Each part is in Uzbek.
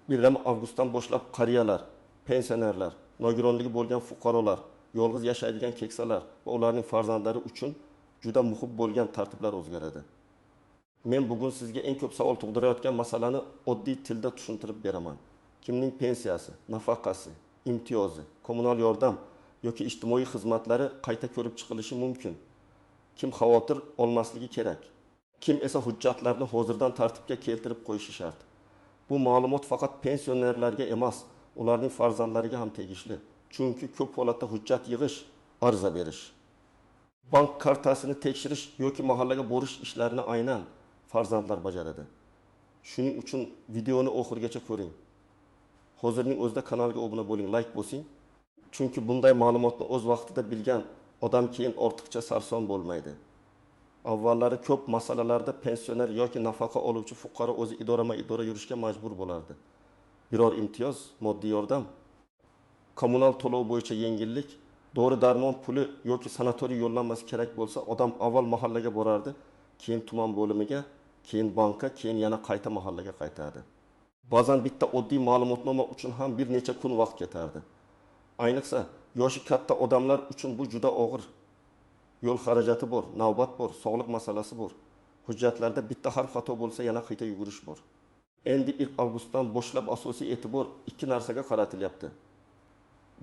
1 avgustdan boshlab qariyalar, pensionerlar, nogironligi bo'lgan fuqarolar, yolg'iz yashaydigan keksalar va ularning farzandlari uchun juda muhim bo'lgan tartiblar o'zgaradi. Men bugun sizga eng ko'p savol tug'dirayotgan masalani oddiy tilda tushuntirib beraman. Kimning pensiyasi, nafaqasi, imtiyozi, kommunal yordam yoki ijtimoiy xizmatlari qayta ko'rib chiqilishi mumkin? Kim xavotir olmasligi kerak? Kim esa hujjatlarni hozirdan tartibga keltirib qo'yishi shart? Bu ma'lumot faqat pensionerlarga emas, ularning farzandlariga ham tegishli. Chunki ko'p holatda hujjat yig'ish, ariza berish, bank kartasini tekshirish yoki mahallaga borish ishlarini aynan farzandlar bajaradi. Shuning uchun videoni oxirigacha ko'ring. Hozirning o'zida kanalga obuna bo'ling, like bosing. Chunki bunday ma'lumotni o'z vaqtida bilgan odam keyin ortiqcha sarson bo'lmaydi. Avvallari ko'p masalalarda pensioner yoki nafaqa oluvchi fuqaro o'zi idorama-idora yurishga majbur bo'lardi. Biror imtiyoz, moddiy yordam, kommunal to'lov bo'yicha yengillik, dori-darmon puli yoki sanatoriy yo'llanmasi kerak bo'lsa, odam avval mahallaga borardi, keyin tuman bo'limiga, keyin bankka, keyin yana qayta mahallaga qaytardi. Ba'zan bitta oddiy ma'lumotnoma uchun ham bir necha kun vaqt ketardi. Ayniqsa, yoshi katta odamlar uchun bu juda og'ir. Yo'l xarajati bor, navbat bor, sog'liq masalasi bor. Hujjatlarda bitta harf xato bo'lsa yana qayta yugurish bor. Endi 1 avgustdan boshlab asosiy e'tibor ikki narsaga qaratilyapti.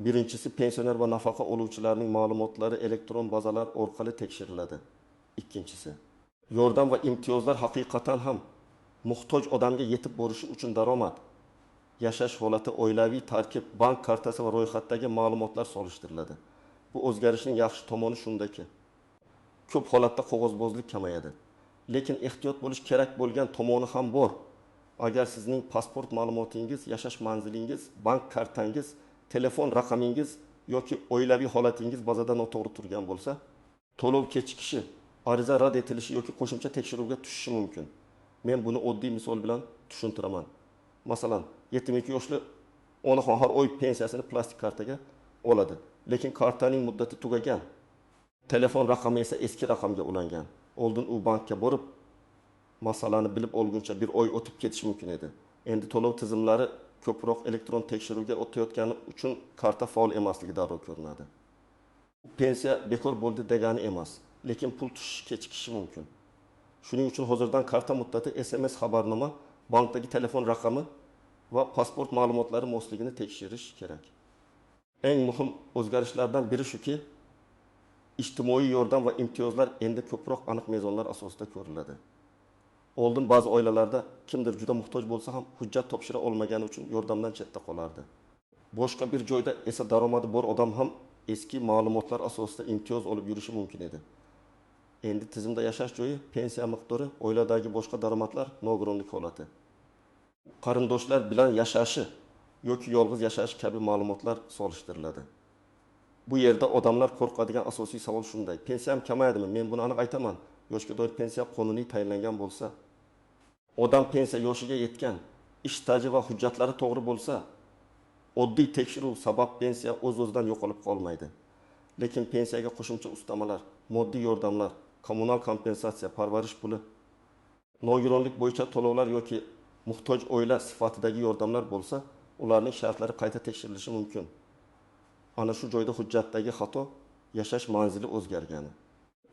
Birinchisi, pensioner va nafaqa oluvchilarning ma'lumotlari elektron bazalar orqali tekshiriladi. Ikkinchisi, yordam va imtiyozlar haqiqatan ham muhtoj odamga yetib borishi uchun daromad, yashash holati, oilaviy tarkib, bank kartasi va ro'yxatdagi ma'lumotlar solishtiriladi. Bu o'zgarishning yaxshi tomoni shundaki, ko'p holatda qog'ozbozlik kamayadi. Lekin ehtiyot bo'lish kerak bo'lgan tomoni ham bor. Agar sizning pasport ma'lumotingiz, yashash manzilingiz, bank kartangiz, telefon raqamingiz yoki oilaviy holatingiz bazada noto'g'ri turgan bo'lsa, to'lov kechikishi, ariza rad etilishi yoki qo'shimcha tekshiruvga tushishi mumkin. Men buni oddiy misol bilan tushuntiraman. Masalan, 72 yoshli onaxon har oy pensiyasini plastik kartaga oladi, lekin kartaning muddati tugagan. Telefon raqami esa eski raqamga ulangan. Oldin u bankka borib, masalani bilib olguncha bir oy o'tib ketishi mumkin edi. Endi to'lov tizimlari ko'proq elektron tekshiruvga o'tayotgani uchun karta faol emasligi darrov ko'rinadi. Pensiya bekor bo'ldi degani emas, lekin pul tushishi kechikishi mumkin. Shuning uchun hozirdan karta muddati, SMS xabarnoma, bankdagi telefon raqami va pasport ma'lumotlari mosligini tekshirish kerak. Eng muhim o'zgarishlardan biri shuki, ijtimoiy yordam va imtiyozlar endi ko'proq aniq mezonlar asosida ko'riladi. Oldin ba'zi oilalarda kimdir juda muhtoj bo'lsa ham hujjat topshira olmagani uchun yordamdan chetda qolardi. Boshqa bir joyda esa daromadi bor odam ham eski ma'lumotlar asosida imtiyoz olib yurishi mumkin edi. Endi tizimda yashash joyi, pensiya miqdori, oiladagi boshqa daromadlar, nogironlik holati, qarindoshlar bilan yashashi yoki yolg'iz yashash kabi ma'lumotlar solishtiriladi. Bu yerda odamlar qo'rqadigan asosiy savol shunday: pensiyam kamaydimi? Men buni aniq aytaman. Yoshga doir pensiya qonuniy tayinlangan bo'lsa, odam pensiya yoshiga yetgan, ish staji va hujjatlari to'g'ri bo'lsa, oddiy tekshiruv sabab pensiya o'z-o'zidan yo'qolib qolmaydi. Lekin pensiyaga qo'shimcha ustamalar, moddiy yordamlar, kommunal kompensatsiya, parvarish puli, nogironlik bo'yicha to'lovlar yoki muhtoj oila sifatidagi yordamlar bo'lsa, ularning shartlari qayta tekshirilishi mumkin. Ana shu joyda hujjatdagi xato, yashash manzili o'zgargani,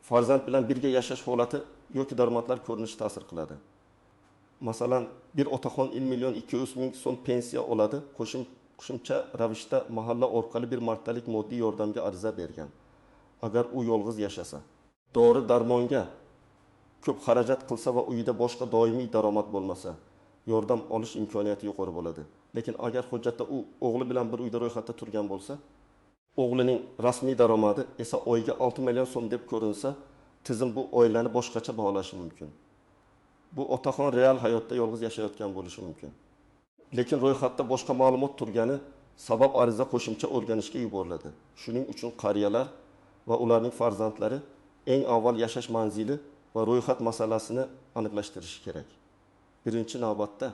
farzand bilan birga yashash holati yoki daromadlar ko'rinishi ta'sir qiladi. Masalan, bir otaxon 1 million 200 ming so'm pensiya oladi, qo'shimcha ravishda mahalla orqali bir martalik moddiy yordamga ariza bergan. Agar u yolg'iz yashasa, dori-darmonga ko'p xarajat qilsa va uyida boshqa doimiy daromad bo'lmasa, yordam olish imkoniyati yuqori bo'ladi. Lekin agar hujjatda u o'g'li bilan bir uyda ro'yxatda turgan bo'lsa, o'g'lining rasmiy daromadi esa oyiga 6 million so'm deb ko'rinsa, tizim bu oilani boshqacha baholashi mumkin. Bu otaxon real hayotda yolg'iz yashayotgan bo'lishi mumkin. Lekin ro'yxatda boshqa ma'lumot turgani sabab ariza qo'shimcha o'rganishga yuboriladi. Shuning uchun qariyalar va ularning farzandlari eng avval yashash manzili va ro'yxat masalasini aniqlashtirishi kerak. Birinchi navbatda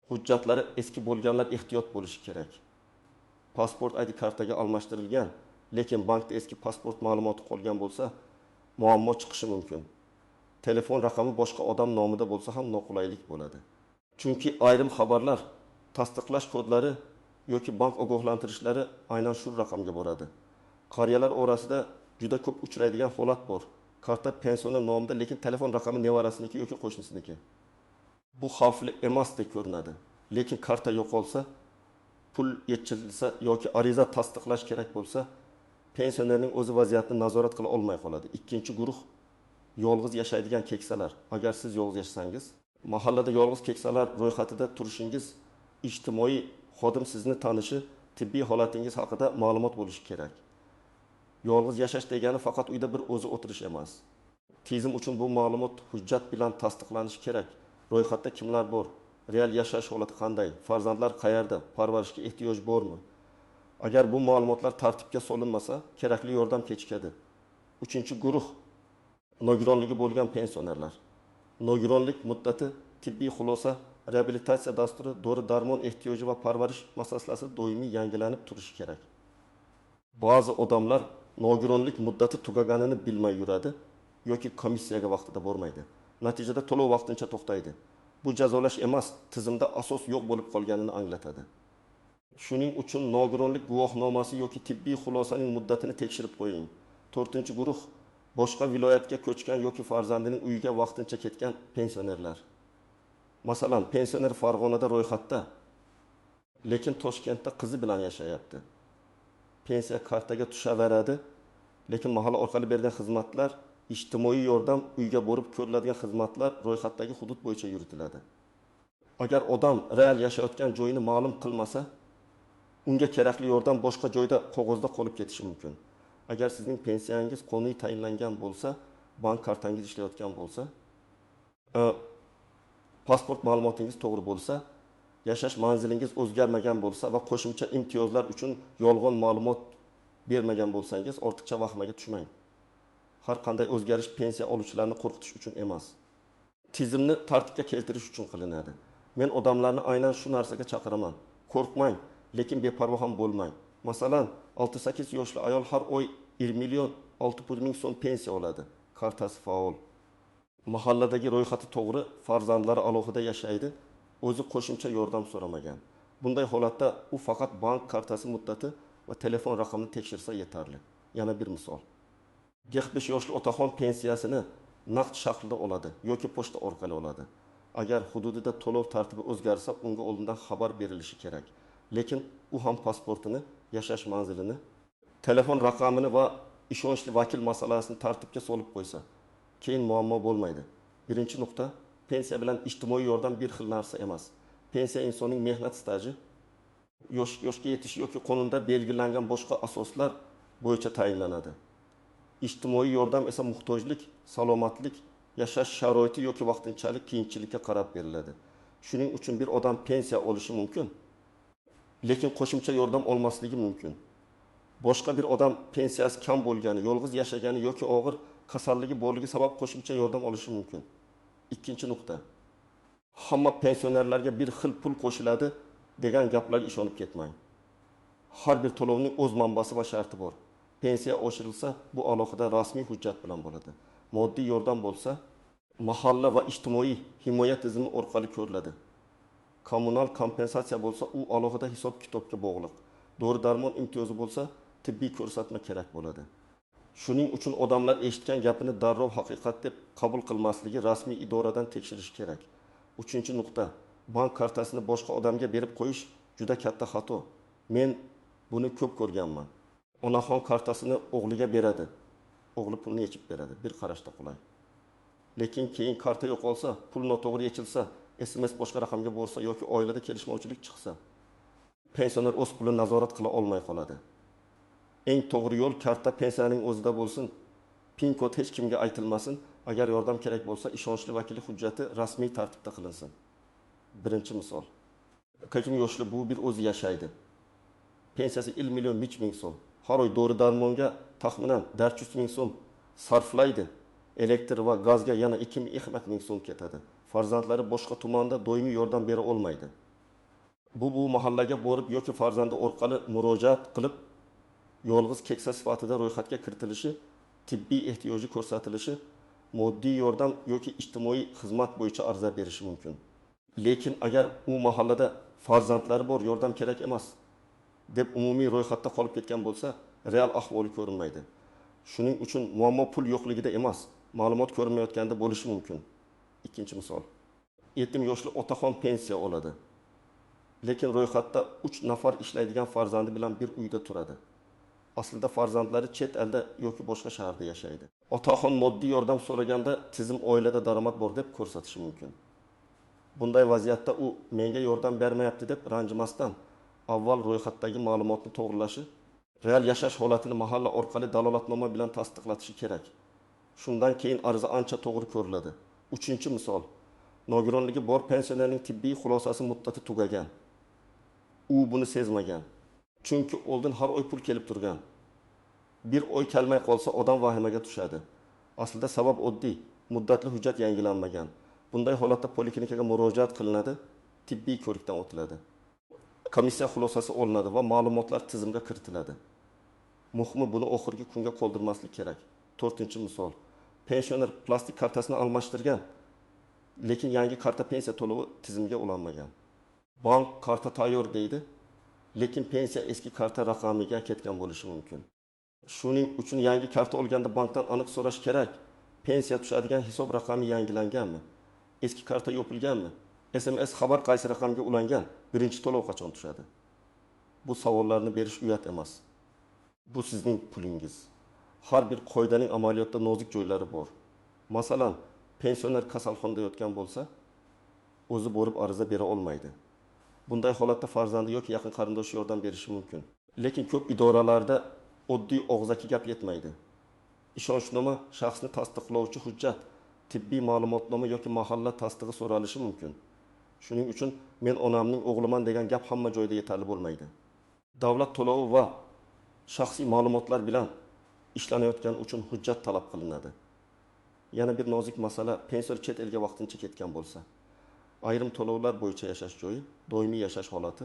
hujjatlari eski bo'lganlar ehtiyot bo'lishi kerak. Pasport ID kartaga almashtirilgan, lekin bankda eski pasport ma'lumoti qolgan bo'lsa, muammo chiqishi mumkin. Telefon raqami boshqa odam nomida bo'lsa ham noqulaylik bo'ladi. Chunki ayrim xabarlar tasdiqlash kodlari yoki bank ogohlantirishlari aynan shu raqamga boradi. Qariyalar orasida juda ko'p uchraydigan holat bor. Karta pensioner nomida, lekin telefon raqami nevarasiniki yoki qo'shnisiniki. Bu xavfli emasdek ko'rinadi. Lekin karta yo'qolsa, pul yetishtirilsa yoki ariza tasdiqlash kerak bo'lsa, pensionerning o'zi vaziyatni nazorat qila olmay qoladi. Ikkinchi guruh yolg'iz yashaydigan keksalar. Agar siz yolg'iz yashasangiz, mahallada yolg'iz keksalar ro'yxatida turishingiz, ijtimoiy xodim sizni tanishi, tibbiy holatingiz haqida ma'lumot bo'lishi kerak. Yolg'iz yashash degani faqat uyda bir o'zi o'tirish emas. Tizim uchun bu ma'lumot hujjat bilan tasdiqlanishi kerak. Ro'yxatda kimlar bor? Real yashash holati qanday? Farzandlar qayerda? Parvarishga ehtiyoj bormi? Agar bu ma'lumotlar tartibga solinmasa, kerakli yordam kechikadi. Uchinchi guruh nogironligi bo'lgan pensionerlar. Nogironlik muddati, tibbiy xulosa, reabilitatsiya dasturi, dori-darmon ehtiyoji va parvarish masalasi doimiy yangilanib turishi kerak. Ba'zi odamlar nogironlik muddati tugaganini bilmay yuradi yoki komissiyaga vaqtida bormaydi. Natijada to'lov vaqtincha to'xtaydi. Bu jazolash emas, tizimda asos yo'q bo'lib qolganini anglatadi. Shuning uchun nogironlik guvohnomasi yoki tibbiy xulosaning muddatini tekshirib qo'ying. 4-guruh boshqa viloyatga ko'chgan yoki farzandining uyiga vaqtincha ketgan pensionerlar. Masalan, pensioner Farg'onada ro'yxatda, lekin Toshkentda qizi bilan yashayapti. Pensiya kartaga tushaveradi, lekin mahalla orqali bergan xizmatlar, ijtimoiy yordam, uyga borib ko'riladigan xizmatlar ro'yxatdagi hudud bo'yicha yuritiladi. Agar odam real yashayotgan joyini ma'lum qilmasa, unga kerakli yordam boshqa joyda qog'ozda qolib ketishi mumkin. Agar sizning pensiyangiz qonuniy tayinlangan bo'lsa, bank kartangiz ishlayotgan bo'lsa, pasport ma'lumotingiz to'g'ri bo'lsa, yashash manzilingiz o'zgarmagan bo'lsa va qo'shimcha imtiyozlar uchun yolg'on ma'lumot bermagan bo'lsangiz, ortiqcha vahmaga tushmang. Har qanday o'zgarish pensiya oluvchilarni qo'rqitish uchun emas, tizimni tartibga keltirish uchun qilinadi. Men odamlarni aynan shu narsaga chaqiraman. Qo'rqmang, lekin beparvo ham bo'lmang. Masalan, 6-8 yoshli ayol har oy 1.600.000 so'm pensiya oladi. Kartasi faol. Mahalladagi ro'yxati to'g'ri, farzandlari alohida yashaydi, o'zi qo'shimcha yordam so'ramagan. Bunday holatda u faqat bank kartasi muddati va telefon raqamini tekshirsa yetarli. Yana bir misol. 45 yoshli otaxon pensiyasini naqd shaklda oladi yoki pochta orqali oladi. Agar hududida to'lov tartibi o'zgarsa, unga oldindan xabar berilishi kerak. Lekin u ham pasportini, yashash manzilini, telefon raqamini va ishonchli vakil masalasini tartibga solib qo'ysa, keyin muammo bo'lmaydi. Birinchi nuqta, pensiya bilan ijtimoiy yordam bir xil narsa emas. Pensiya insonning mehnat staji, yoshga yetish yoki qonunda belgilangan boshqa asoslar bo'yicha tayinlanadi. Ijtimoiy yordam esa muhtojlik, salomatlik, yashash sharoiti yoki vaqtinchalik qiyinchilikka qarab beriladi. Shuning uchun bir odam pensiya olishi mumkin, lekin qo'shimcha yordam olmasligi mumkin. Boshqa bir odam pensiyasi kam bo'lgani, yolg'iz yashagani yoki og'ir kasalligi borligi sabab qo'shimcha yordam olishi mumkin. Ikkinchi nuqta. Hamma pensionerlarga bir xil pul qo'shiladi degan gaplarga ishonib ketmang. Har bir to'lovning o'z manbasi va sharti bor. Pensiya oshirilsa, bu alohida rasmiy hujjat bilan bo'ladi. Moddiy yordam bo'lsa, mahalla va ijtimoiy himoya tizimi orqali ko'riladi. Kommunal kompensatsiya bo'lsa, u alohida hisob-kitobga bog'liq. Dori-darmon imtiyozi bo'lsa, tibbiy ko'rsatma kerak bo'ladi. Shuning uchun odamlar eshitgan gapini darrov haqiqat deb qabul qilmasligi rasmiy idoradan tekshirish kerak. 3-nuqta. Bank kartasini boshqa odamga berib qo'yish juda katta xato. Men buni ko'p ko'rganman. Onaxon kartasini o'g'liga beradi. O'g'li pulni yechib beradi, bir qarashda qulay. Lekin keyin karta yo'qolsa, pul noto'g'ri yechilsa, SMS boshqa raqamga borsa yoki oilada kelishmovchilik chiqsa, pensioner o'z pulini nazorat qila olmay qoladi. Eng to'g'ri yo'l karta pensiyaning o'zida bo'lsin. PIN kod hech kimga aytilmasin. Agar yordam kerak bo'lsa, ishonchli vakillik hujjati rasmiy tartibda qilinsin. Birinchi misol. 40 yoshli bu bir o'zi yashaydi. Pensiyasi 1 million 100 ming so'm. Har oy dori-darmonga taxminan 400 ming so'm sarflaydi. Elektr va gazga yana 200 ming so'm ketadi. Farzandlari boshqa tumanda doimiy yordam bera olmaydi. Bu mahallaga borib yoki farzandi orqali murojaat qilib, yolg'iz keksa sifatida ro'yxatga kiritilishi, tibbiy ehtiyoji ko'rsatilishi, moddiy yordam yoki ijtimoiy xizmat bo'yicha ariza berishi mumkin. Lekin agar u mahallada farzandlari bor, yordam kerak emas deb umumiy ro'yxatda qolib ketgan bo'lsa, real ahvoli ko'rinmaydi. Shuning uchun muammo pul yo'qligida emas, ma'lumot ko'rinmayotganda bo'lishi mumkin. Ikkinchi misol. Yetim yoshli otaxon pensiya oladi. Lekin ro'yxatda 3 nafar ishlaydigan farzandi bilan bir uyda turadi. Aslida farzandlari chet elda yoki boshqa shaharda yashaydi. Otaxon moddiy yordam so'raganda tizim oilada daromad bor deb ko'rsatishi mumkin. Bunday vaziyatda u menga yordam bermayapti deb ranjimasdan avval ro'yxatdagi ma'lumotni to'g'rilashi, real yashash holatini mahalla orqali dalolatnoma bilan tasdiqlatishi kerak. Shundan keyin ariza ancha to'g'ri ko'riladi. Uchinchi misol. Nogironligi bor pensionerning tibbiy xulosasi muddati tugagan. U buni sezmagan. Chunki oldin har oy pul kelib turgan. Bir oy kelmay qolsa odam vahimaga tushadi. Aslida sabab oddiy, muddatli hujjat yangilanmagan. Bunday holatda poliklinikaga murojaat qilinadi, tibbiy ko'rikdan o'tiladi. Komissiya xulosasi olinadi va ma'lumotlar tizimga kiritiladi. Muhimi buni oxirgi kunga qoldirmaslik kerak. 4-misol. Pensioner plastik kartasini almashtirgan, lekin yangi karta pensiya to'lovi tizimga ulanmagan. Bank karta tayyor deydi, lekin pensiya eski karta raqamiga ketgan bo'lishi mumkin. Shuning uchun yangi karta olganda bankdan aniq so'rash kerak. Pensiya tushadigan hisob raqami yangilanganmi? Eski karta yopilganmi? SMS xabar qaysi raqamga ulangan? Birinchi to'lov qachon tushadi? Bu savollarni berish uyat emas. Bu sizning pulingiz. Har bir qoidaning amaliyotda nozik joylari bor. Masalan, pensioner kasalxonada yotgan bo'lsa, o'zi borib ariza bera olmaydi. Bunday holatda farzandi yoki yaqin qarindoshi yordam berishi mumkin. Lekin ko'p idoralarda oddiy og'zaki gap yetmaydi. Ishonchnoma, shaxsni tasdiqlovchi hujjat, tibbiy ma'lumotnoma yoki mahalla tasdig'i so'ralishi mumkin. Shuning uchun men onamning o'g'liman degan gap hamma joyda yetarli bo'lmaydi. Davlat to'lovi va shaxsiy ma'lumotlar bilan ishlanayotgan uchun hujjat talab qilinadi. Yana bir nozik masala, pensioner chet elga vaqtincha ketgan bo'lsa, ayrim to'lovlar bo'yicha yashash joyi, doimiy yashash holati,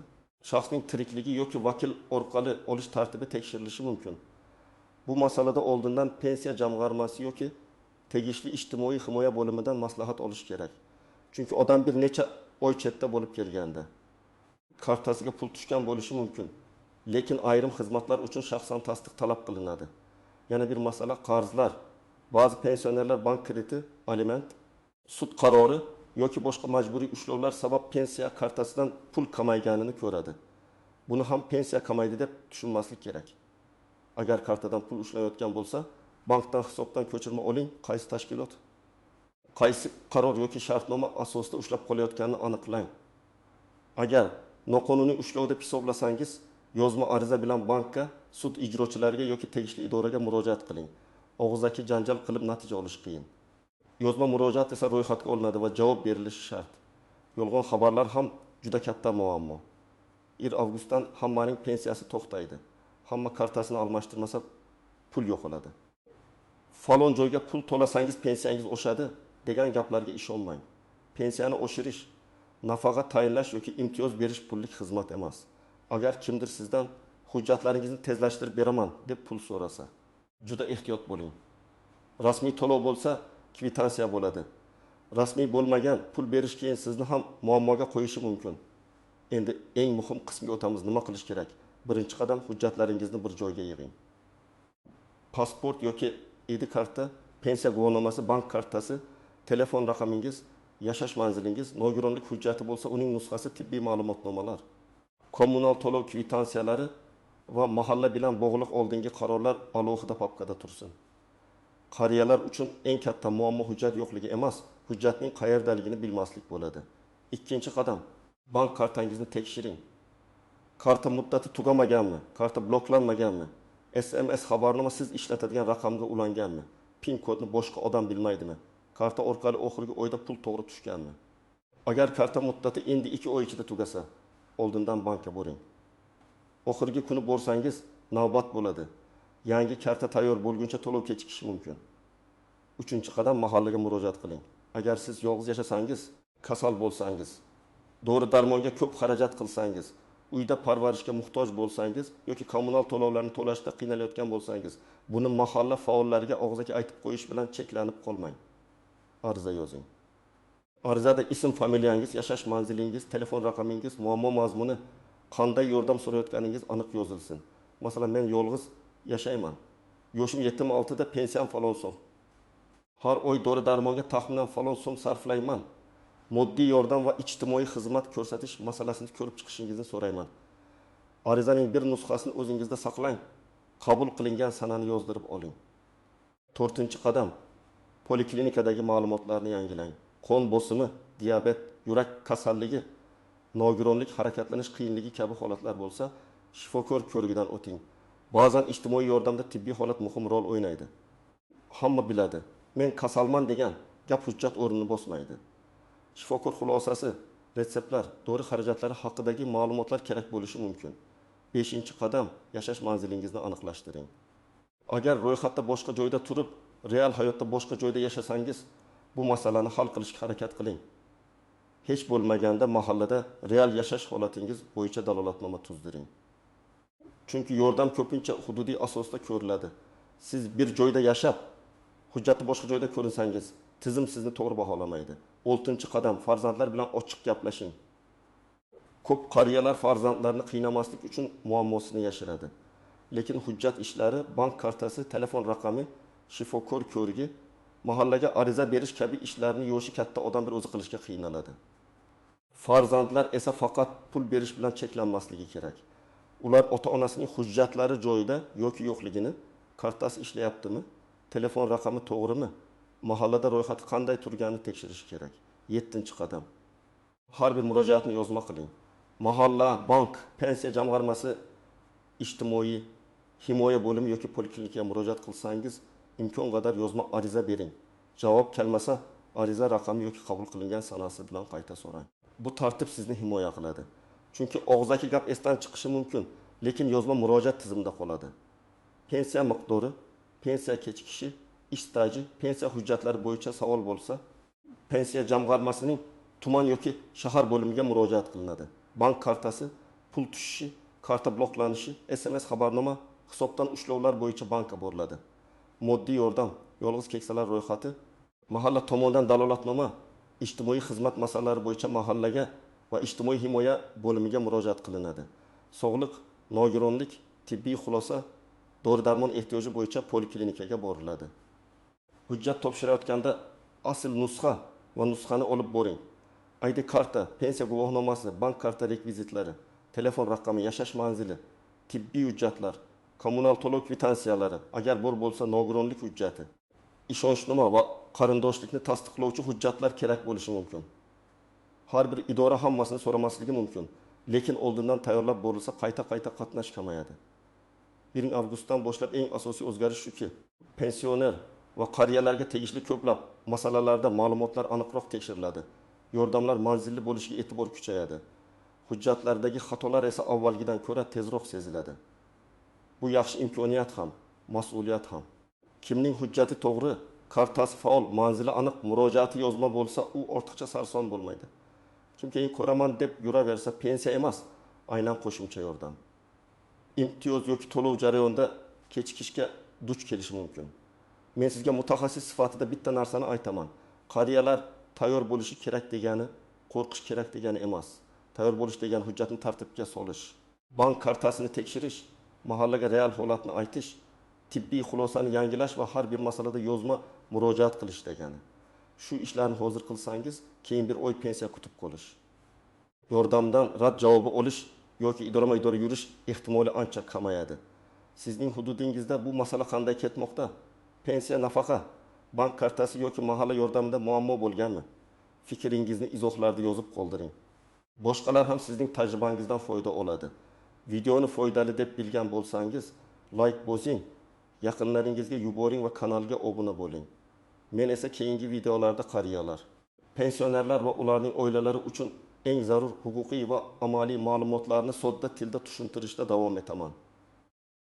shaxsning tirikligi yoki vakil orqali olish tartibi tekshirilishi mumkin. Bu masalada oldindan pensiya jamg'armasi yoki tegishli ijtimoiy himoya bo'limidan maslahat olish kerak. Chunki odam bir necha oy chetda bo'lib kelganda kartasiga pul tushgan bo'lishi mumkin. Lekin ayrim xizmatlar uchun shaxsan tasdiq talab qilinadi. Yana bir masala qarzlar. Ba'zi pensionerlar bank krediti, aliment, sud qarori yoki boshqa majburiy ushlovlar sabab pensiya kartasidan pul kamayganini ko'radi. Buni ham pensiya kamaydi deb tushunmaslik kerak. Agar kartadan pul ushlayotgan bo'lsa, bankdan hisobdan ko'chirma oling, qaysi tashkilot, qaysi qaror yoki shartnoma asosida ushlab qolayotganini aniqlang. Agar noqonuniy ushlov deb hisoblasangiz, yozma ariza bilan bankka, sud ijrochilariga yoki tegishli idoraga murojaat qiling. Og'zaki janjal qilib natija olish qiyin. Yozma murojaat esa ro'yxatga olinadi va javob berilishi shart. Yolg'on xabarlar ham juda katta muammo. 1-avgustdan hammaning pensiyasi to'xtaydi. Hamma kartasini almashtirmasa pul yo'qoladi. Falon joyga pul to'lasangiz pensiyangiz oshadi degan gaplarga ishonmang. Pensiyani oshirish, nafaqa tayinlash yoki imtiyoz berish pullik xizmat emas. Agar kimdir sizdan hujjatlaringizni tezlashtirib beraman deb pul so'rasa, juda ehtiyot bo'ling. Rasmiy to'lov bo'lsa, kvitansiya bo'ladi. Rasmiy bo'lmagan pul berish keyin sizni ham muammoga qo'yishi mumkin. Endi eng muhim qismga o'tamiz. Nima qilish kerak? Birinchi qadam, hujjatlaringizni bir joyga yig'ing. Pasport yoki ID karta, pensiya guvohnomasi, bank kartasi, telefon raqamingiz, yashash manzilingiz, nogironlik hujjati bo'lsa, uning nusxasi, tibbiy ma'lumotnomalar, kommunal to'lov kvitansiyalari va mahalla bilan bog'liq oldingi qarorlar alohida papkada tursin. Qariyalar uchun eng katta muammo hujjat yo'qligi emas, hujjatning qayerdaligini bilmaslik bo'ladi. Ikkinchi qadam, bank kartangizni tekshiring. Karta muddati tugamaganmi? Karta bloklanmaganmi? SMS xabarnoma siz ishlatadigan raqamga ulanganmi? PIN kodni boshqa odam bilmaydimi? Karta orqali oxirgi oyda pul to'g'ri tushganmi? Agar karta muddati endi 2 oy ichida tugasa, oldindan bankka boring. Oxirgi kuni borsangiz, navbat bo'ladi. Yangi karta tayyor bo'lguncha to'lov kechikishi mumkin. 3-qadam, mahallaga murojaat qiling. Agar siz yolg'iz yashasangiz, kasal bo'lsangiz, dori-darmonga ko'p xarajat qilsangiz, uyda parvarishga muhtoj bo'lsangiz yoki kommunal to'lovlarni to'lashda qiynalayotgan bo'lsangiz, buni mahalla faollariga og'zaki aytib qo'yish bilan cheklanib qolmang. Ariza yozing. Arizada ism, familiyangiz, yashash manzilingiz, telefon raqamingiz, muammo mazmuni, qanday yordam so'rayotganingiz aniq yozilsin. Masalan, men yolg'iz yashayman. Yoshim 76 da pensiyam falon so'm. Har oy dori darmonga taxminan falon so'm sarflayman. Moddiy yordam va ijtimoiy xizmat ko'rsatish masalasini ko'rib chiqishingizni so'rayman. Arizaning bir nusxasini o'zingizda saqlang. Qabul qilingan sanani yozdirib oling. 4-qadam. Poliklinikadagi ma'lumotlarni yangilang. Qon bosimi, diabet, yurak kasalligi, nogironlik, harakatlanish qiyinligi kabi holatlar bo'lsa, shifokor ko'rigidan o'ting. Ba'zan ijtimoiy yordamda tibbiy holat muhim rol o'ynaydi. Hamma biladi. Men kasalman degan gap hujjat o'rnini bosmaydi. Shifokor xulosasi, retseptlar, dori xarajatlari haqidagi ma'lumotlar kerak bo'lishi mumkin. 5-qadam, yashash manzilingizni aniqlashtiring. Agar ro'yxatda boshqa joyda turib, real hayotda boshqa joyda yashasangiz, bu masalani hal qilishga harakat qiling. Hech bo'lmaganda mahallada real yashash holatingiz bo'yicha dalolatnoma tuzdiring. Chunki yordam ko'pincha hududiy asosda ko'riladi. Siz bir joyda yashab, hujjatni boshqa joyda ko'rinsangiz, tizim sizni to'g'ri baholamaydi. 6-qadam, farzandlar bilan ochiq gaplashing. Ko'p qariyalar farzandlarini qiynamaslik uchun muammosini yashiradi. Lekin hujjat ishlari, bank kartasi, telefon raqami, shifokor ko'rigi, mahallaga ariza berish kabi ishlarni yoshi katta odam bir o'zi qilishga qiynaladi. Farzandlar esa faqat pul berish bilan cheklanmasligi kerak. Ular ota-onasining hujjatlari joyida yoki yo'qligini, kartasi ishlayaptimi, telefon raqami to'g'rimi, mahallada ro'yxati qanday turganini tekshirish kerak. 7-qadam. Har bir murojaatni yozma qiling. Mahalla, bank, pensiya jamg'armasi, ijtimoiy himoya bo'limi yoki poliklinikaga murojaat qilsangiz, imkon qadar yozma ariza bering. Javob kelmasa, ariza raqami yoki qabul qilingan sanasi bilan qayta so'rang. Bu tartib sizni himoya qiladi. Chunki og'zaki gap esdan chiqishi mumkin, lekin yozma murojaat tizimida qoladi. Pensiya miqdori, pensiya kechikishi, ish staji, pensiya hujjatlari bo'yicha savol bo'lsa, pensiya jamg'armasining tuman yoki shahar bo'limiga murojaat qilinadi. Bank kartasi, pul tushishi, karta bloklanishi, SMS xabarnoma, hisobdan ushlovlar bo'yicha bankka boriladi. Moddiy yordam, yolg'iz keksalar ro'yxati, mahalla tomonidan dalolatnoma, ijtimoiy xizmat masalalari bo'yicha mahallaga va ijtimoiy himoya bo'limiga murojaat qilinadi. Sog'liq, nogironlik, tibbiy xulosa, dori-darmon ehtiyoji bo'yicha poliklinikaga boriladi. Hujjat topshirayotganda asl nusxa va nusxani olib boring. ID karta, pensiya guvohnomasi, bank karta rekvizitlari, telefon raqami, yashash manzili, tibbiy hujjatlar, kommunal to'lov kvitansiyalari, agar bor bo'lsa nogironlik hujjati, ishonchnoma va qarindoshlikni tasdiqlovchi hujjatlar kerak bo'lishi mumkin. Har bir idora hammasini so'ramasligi mumkin, lekin oldindan tayyorlab bo'rilsa qayta qatnash kamayadi. 1 avgustdan boshlab eng asosiy o'zgarish shuki, pensioner va qariyalarga tegishli ko'plab masalalarda ma'lumotlar aniqroq tekshiriladi. Yordamlar manzilli bo'lishiga e'tibor kuchayadi. Hujjatlardagi xatolar esa avvalgidan ko'ra tezroq seziladi. Bu yaxshi imkoniyat ham, mas'uliyat ham. Kimning hujjati to'g'ri, kartasi faol, manzili aniq, murojaati yozma bo'lsa, u ortiqcha sarson bo'lmaydi. Kim keyin ko'raman deb yuraversa, pensiya emas, aynan qo'shimcha yordam. Imtiyoz yoki to'lov jarayonida kechikishga duch kelishi mumkin. Men sizga mutaxassis sifatida bitta narsani aytaman. Qariyalar tayyor bo'lishi kerak degani, qo'rqish kerak degani emas. Tayyor bo'lish degani hujjatni tartibga solish, bank kartasini tekshirish, mahallaga real holatni aytish, tibbiy xulosani yangilash va har bir masalada yozma murojaat qilish degani. Shu ishlarni hozir qilsangiz, keyin bir oy pensiya kutib qolish, yordamdan rad javobi olish yoki idorama-idora yurish ehtimoli ancha kamayadi. Sizning hududingizda bu masala qanday ketmoqda? Pensiya, nafaqa, bank kartasi yoki mahalla yordamida muammo bo'lganmi? Fikringizni izohlarda yozib qoldiring. Boshqalar ham sizning tajribangizdan foyda oladi. Videoni foydali deb bilgan bo'lsangiz, like bosing, yaqinlaringizga yuboring va kanalga obuna bo'ling. Men esa keyingi videolarda qariyalar, pensionerlar va ularning oilalari uchun eng zarur huquqiy va amaliy ma'lumotlarni sodda tilda tushuntirishda davom etaman.